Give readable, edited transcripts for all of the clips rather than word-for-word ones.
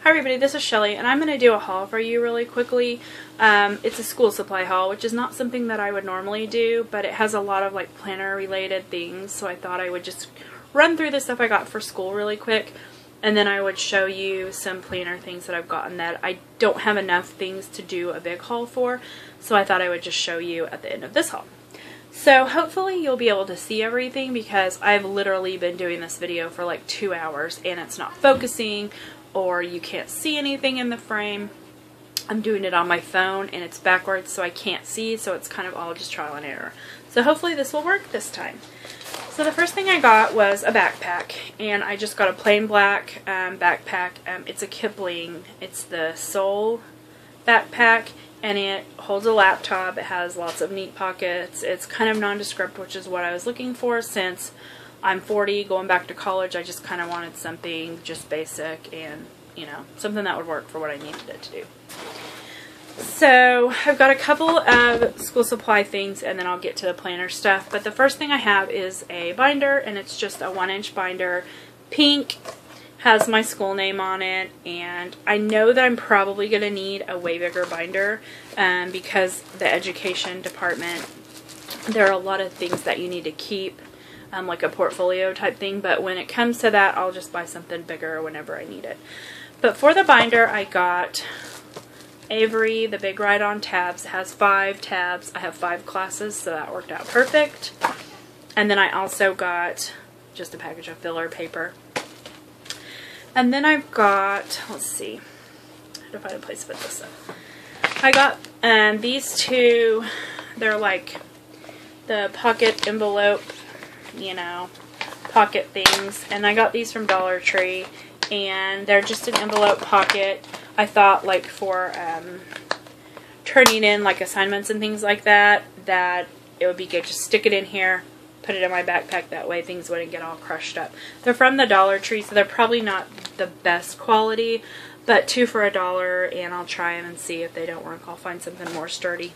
Hi everybody, this is Shelly, and I'm going to do a haul for you really quickly. It's a school supply haul, which is not something that I would normally do, but it has a lot of like planner related things, so I thought I would just run through the stuff I got for school really quick, and then I would show you some planner things that I've gotten that I don't have enough things to do a big haul for, so I thought I would just show you at the end of this haul. So hopefully you'll be able to see everything, because I've literally been doing this video for like 2 hours and it's not focusing, or you can't see anything in the frame. I'm doing it on my phone and it's backwards so I can't see, so it's kind of all just trial and error. So hopefully this will work this time. So the first thing I got was a backpack, and I just got a plain black backpack. It's a Kipling. It's the Soul backpack, and it holds a laptop. It has lots of neat pockets. It's kind of nondescript, which is what I was looking for since I'm 40, going back to college. I just kind of wanted something just basic and, you know, something that would work for what I needed it to do. So I've got a couple of school supply things, and then I'll get to the planner stuff. But the first thing I have is a binder, and it's just a 1-inch binder. Pink, has my school name on it, and I know that I'm probably going to need a way bigger binder because the education department, there are a lot of things that you need to keep, like a portfolio type thing, but when it comes to that, I'll just buy something bigger whenever I need it. But for the binder, I got Avery, the Big Ride-On tabs. It has 5 tabs. I have 5 classes, so that worked out perfect. And then I also got just a package of filler paper. And then I've got, let's see, I have to find a place to put this up. I got these two. They're like the pocket envelope, you know, pocket things, and I got these from Dollar Tree, and they're just an envelope pocket. I thought, like, for turning in like assignments and things like that, that it would be good, just stick it in here, put it in my backpack, that way things wouldn't get all crushed up. They're from the Dollar Tree, so they're probably not the best quality, but 2 for $1, and I'll try them and see if they don't work. I'll find something more sturdy.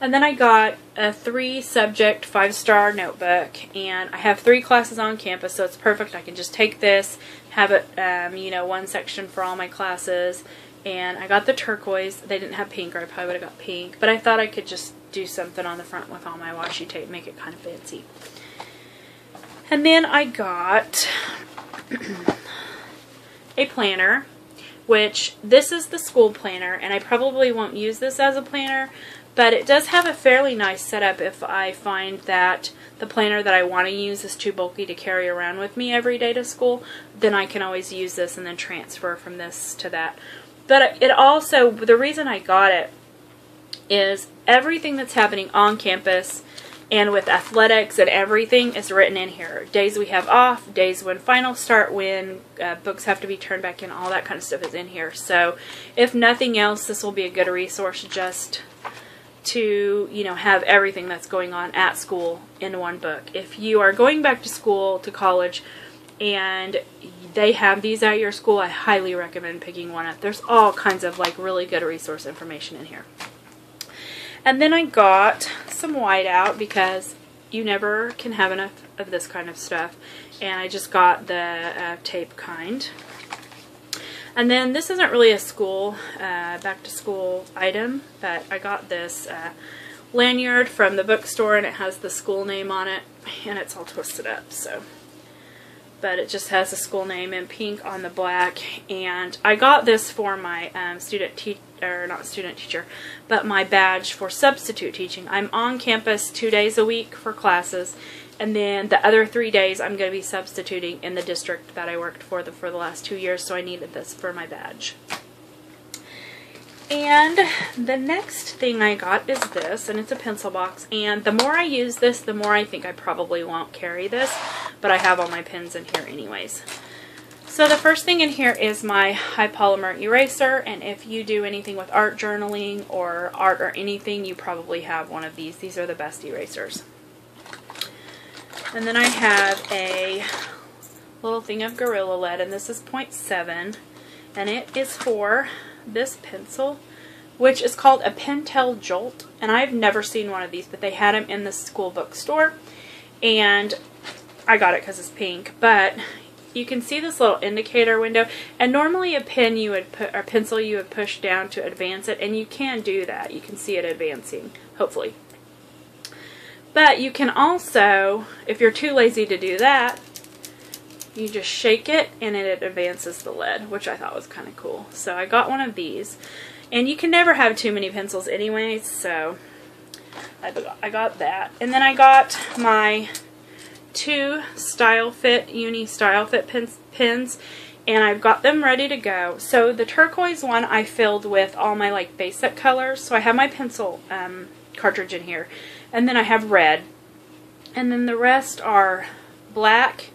And then I got a 3-subject 5-star notebook, and I have 3 classes on campus, so it's perfect. I can just take this, have it, you know, one section for all my classes. And I got the turquoise. They didn't have pink, or I probably would have got pink, but I thought I could just do something on the front with all my washi tape, make it kind of fancy. And then I got a planner, which this is the school planner, and I probably won't use this as a planner, but it does have a fairly nice setup if I find that the planner that I want to use is too bulky to carry around with me every day to school. Then I can always use this and then transfer from this to that. But it also, the reason I got it is everything that's happening on campus and with athletics and everything is written in here. Days we have off, days when finals start, when books have to be turned back in, all that kind of stuff is in here. So if nothing else, this will be a good resource just to, you know, have everything that's going on at school in one book. If you are going back to school, to college, and they have these at your school, I highly recommend picking one up. There's all kinds of like really good resource information in here. And then I got some whiteout, because you never can have enough of this kind of stuff, and I just got the tape kind. And then this isn't really a school, back to school item, but I got this lanyard from the bookstore, and it has the school name on it, and it's all twisted up, so. But it just has the school name in pink on the black, and I got this for my but my badge for substitute teaching. I'm on campus 2 days a week for classes, and then the other 3 days I'm going to be substituting in the district that I worked for the last 2 years, so I needed this for my badge. And the next thing I got is this, and it's a pencil box, and the more I use this, the more I think I probably won't carry this, but I have all my pens in here anyways. So the first thing in here is my high polymer eraser, and if you do anything with art journaling or art or anything, you probably have one of these. These are the best erasers. And then I have a little thing of Gorilla Lead, and this is 0.7, and it is for this pencil, which is called a Pentel Jolt, and I've never seen one of these, but they had them in the school bookstore, and I got it because it's pink, but you can see this little indicator window, and normally a pen you would put, or pencil you would push down to advance it, and you can do that. You can see it advancing, hopefully. But you can also, if you're too lazy to do that, you just shake it and it advances the lead, which I thought was kind of cool. So I got one of these, and you can never have too many pencils anyway, so I got that. And then I got my 2 Style Fit Uni Style Fit pens, and I've got them ready to go. So the turquoise one I filled with all my like basic colors. So I have my pencil cartridge in here, and then I have red, and then the rest are black,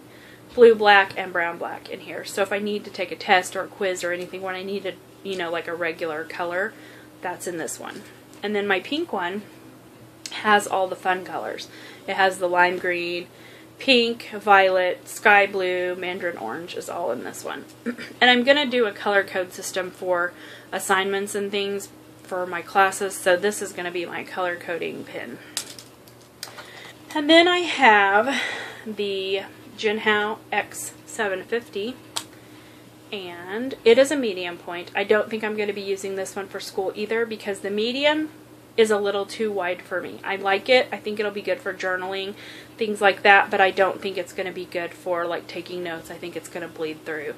blue black, and brown black in here. So if I need to take a test or a quiz or anything when I need like a regular color, that's in this one. And then my pink one has all the fun colors. It has the lime green, pink, violet, sky blue, mandarin orange is all in this one. And I'm going to do a color code system for assignments and things for my classes, so this is going to be my color coding pen. And then I have the Jinhao X750, and it is a medium point. I don't think I'm going to be using this one for school either, because the medium is a little too wide for me. I like it. I think it'll be good for journaling, things like that, but I don't think it's going to be good for like taking notes. I think it's going to bleed through.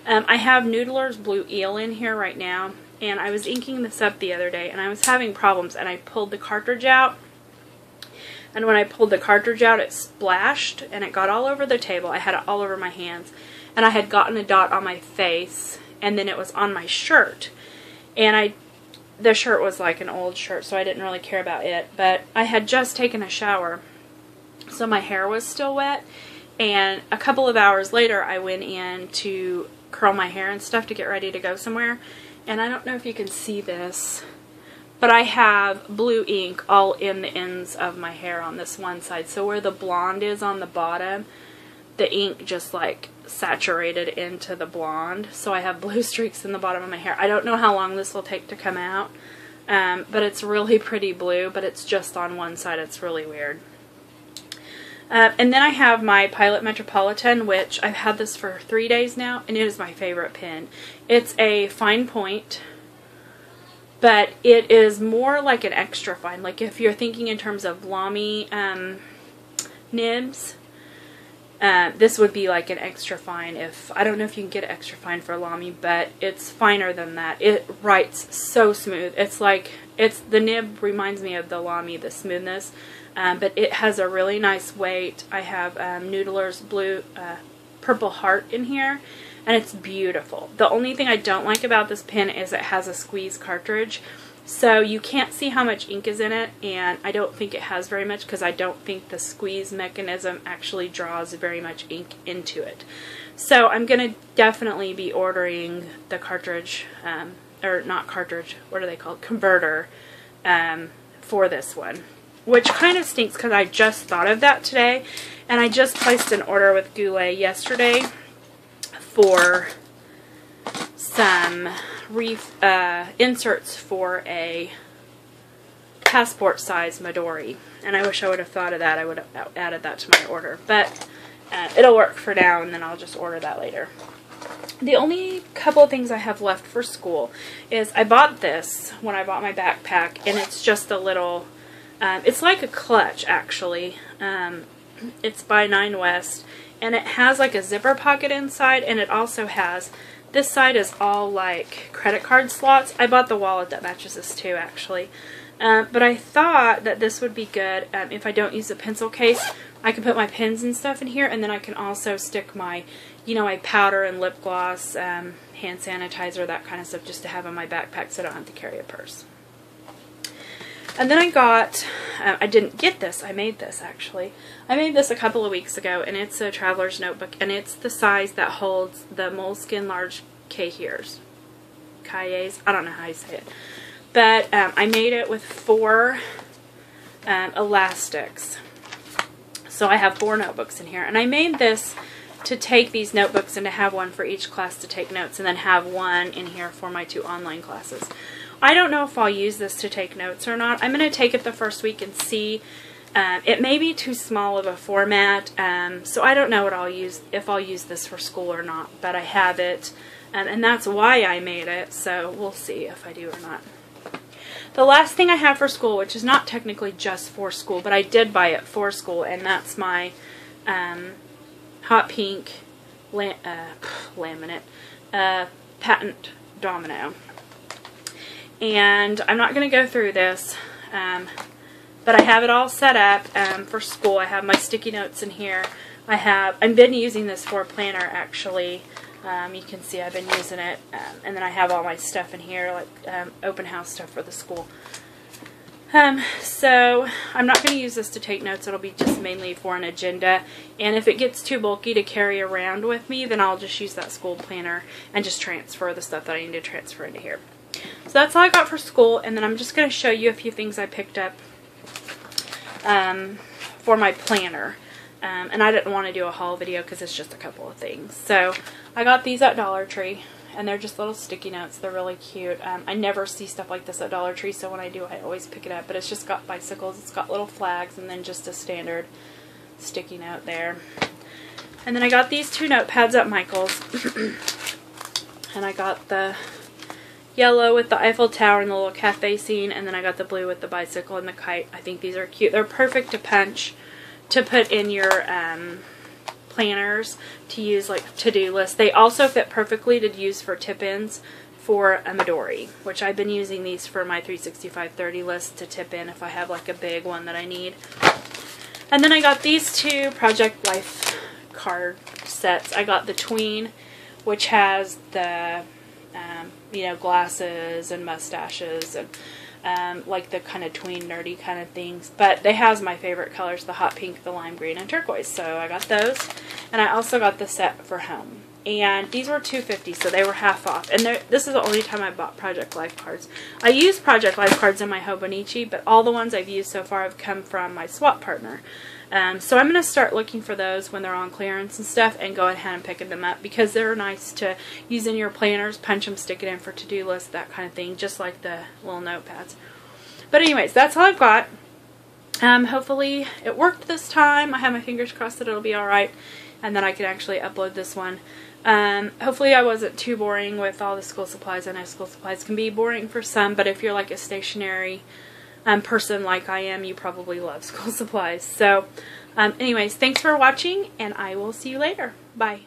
I have Noodler's Blue Eel in here right now, and I was inking this up the other day, and I was having problems, and I pulled the cartridge out, and when I pulled the cartridge out, it splashed, and it got all over the table. I had it all over my hands, and I had gotten a dot on my face, and then it was on my shirt, and the shirt was like an old shirt, so I didn't really care about it, but I had just taken a shower, so my hair was still wet, and a couple of hours later, I went in to curl my hair and stuff to get ready to go somewhere, and I don't know if you can see this, but I have blue ink all in the ends of my hair on this one side. So where the blonde is on the bottom, the ink just like saturated into the blonde. So I have blue streaks in the bottom of my hair. I don't know how long this will take to come out, but it's really pretty blue, but it's just on one side. It's really weird. And then I have my Pilot Metropolitan, which I've had this for 3 days now, and it is my favorite pen. It's a fine point, but it is more like an extra fine. Like if you're thinking in terms of Lamy nibs, this would be like an extra fine. I don't know if you can get an extra fine for Lamy, but it's finer than that. It writes so smooth. It's like, the nib reminds me of the Lamy, the smoothness, but it has a really nice weight. I have Noodler's Purple Heart in here, and it's beautiful. The only thing I don't like about this pen is it has a squeeze cartridge, so you can't see how much ink is in it, and I don't think it has very much because I don't think the squeeze mechanism actually draws very much ink into it. So I'm going to definitely be ordering the cartridge, or not cartridge, what are they called? Converter, for this one. Which kind of stinks because I just thought of that today, and I just placed an order with Goulet yesterday for some inserts for a passport size Midori, and I wish I would have thought of that. I would have added that to my order, but it'll work for now, and then I'll just order that later. The only couple of things I have left for school is I bought this when I bought my backpack, and it's just a little, it's like a clutch actually. It's by Nine West, and it has like a zipper pocket inside, and it also has, this side is all like credit card slots. I bought the wallet that matches this too actually. But I thought that this would be good if I don't use a pencil case. I can put my pens and stuff in here, and then I can also stick my, my powder and lip gloss, hand sanitizer, that kind of stuff, just to have in my backpack so I don't have to carry a purse. And then I got, I didn't get this, I made this actually. I made this a couple of weeks ago, and it's a traveler's notebook, and it's the size that holds the Moleskine large Cahiers. Cahiers? I don't know how you say it. But I made it with 4 elastics. So I have 4 notebooks in here. And I made this to take these notebooks and to have one for each class to take notes, and then have one in here for my 2 online classes. I don't know if I'll use this to take notes or not. I'm going to take it the first week and see It may be too small of a format, so I don't know what I'll use, if I'll use this for school or not, but I have it, and that's why I made it, so we'll see if I do or not. The last thing I have for school, which is not technically just for school, but I did buy it for school, and that's my hot pink laminate patent domino. And I'm not going to go through this, but I have it all set up for school. I have my sticky notes in here. I've been using this for a planner, actually. You can see I've been using it, and then I have all my stuff in here, like open house stuff for the school. So I'm not going to use this to take notes. It'll be just mainly for an agenda, and if it gets too bulky to carry around with me, then I'll just use that school planner and just transfer the stuff that I need to transfer into here. So that's all I got for school, and then I'm just going to show you a few things I picked up for my planner. And I didn't want to do a haul video because it's just a couple of things. So I got these at Dollar Tree, and they're just little sticky notes. They're really cute. I never see stuff like this at Dollar Tree, so when I do, I always pick it up. But it's just got bicycles, it's got little flags, and then just a standard sticky note there. And then I got these two notepads at Michael's. And I got the yellow with the Eiffel Tower and the little cafe scene, and then I got the blue with the bicycle and the kite. I think these are cute. They're perfect to punch, to put in your planners, to use like to-do lists. They also fit perfectly to use for tip-ins for a Midori, which I've been using these for my 365/30 list to tip in if I have like a big one that I need. And then I got these two Project Life card sets. I got the tween, which has the you know, glasses and mustaches and like the kind of tween nerdy kind of things, but they has my favorite colors, the hot pink, the lime green, and turquoise, so I got those. And I also got the set for home, and these were $2.50, so they were half off. And this is the only time I bought Project Life cards. I use Project Life cards in my Hobonichi, but all the ones I've used so far have come from my swap partner. So I'm going to start looking for those when they're on clearance and stuff, and go ahead and picking them up, because they're nice to use in your planners, punch them, stick it in for to-do lists, that kind of thing, just like the little notepads. But anyways, that's all I've got. Hopefully it worked this time. I have my fingers crossed that it'll be alright, and then I can actually upload this one. Hopefully I wasn't too boring with all the school supplies. I know school supplies can be boring for some, but if you're like a stationary person like I am, you probably love school supplies. So anyways, thanks for watching, and I will see you later. Bye.